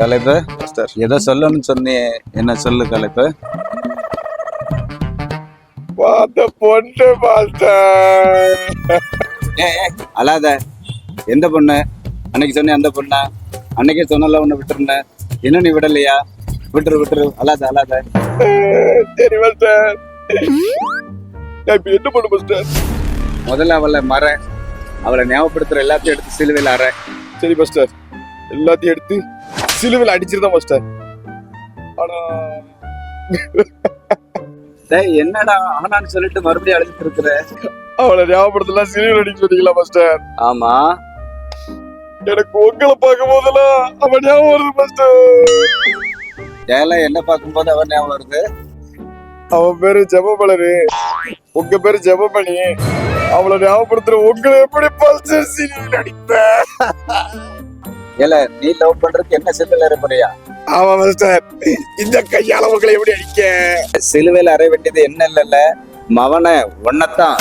கலைப்பு ஏதோ சொல்லணும்னு சொன்னியே, என்ன சொல்லு கலைப்பு. பொண்ணு மாஸ்டர். அழாத. எந்த பொண்ணு? அன்னைக்கு சொன்ன அந்த பொண்ணா? அன்னைக்கே சொன்னல உன்னை விட்டுருந்தேன், இன்னும் நீ விடலையா? விட்டுரு அழாத அழாத. சரி மாஸ்டர், என்ன பண்ணு மாஸ்டர்? முதல்ல அவளை அவளை ஞாபகப்படுத்துற எல்லாத்தையும் எடுத்து சிலுவையில் அற. சரி மாஸ்டர், எல்லாத்தையும் எடுத்து சிலுவையில் அடிச்சிருந்தா மாஸ்டர். ஆனா என்னடா ஆனான்னு சொல்லிட்டு மறுபடியும் அழுதுட்டு இருக்கிற? அவளை ஞாபகப்படுத்தலாம் சிலுவையில் அடிக்க சொன்னீங்களா மாஸ்டர்? ஆமா, எனக்கு உங்களை பார்க்கும் போதெல்லாம் அவன் ஞாபகம் வருது மாஸ்டர். ஏல என்ன பார்க்கும்போது அவன் ஞாபகம் வருது? அவன் பேரு ஜெபமலரு, உங்க பேரு ஜெபமணி. அவளை ஞாபகப்படுத்துற உங்களை எப்படி மாஸ்டர் சிலுவையில் அடிப்ப? ஏல நீ லவ் பண்றதுக்கு என்ன சிலுவையில் அறைப்பறியா? ஆமா மாஸ்டர், இந்த கையால உங்களை எப்படி அடிக்க? சிலுவையில் அறை வேண்டியது என்ன இல்ல மவனை ஒன்னத்தான்.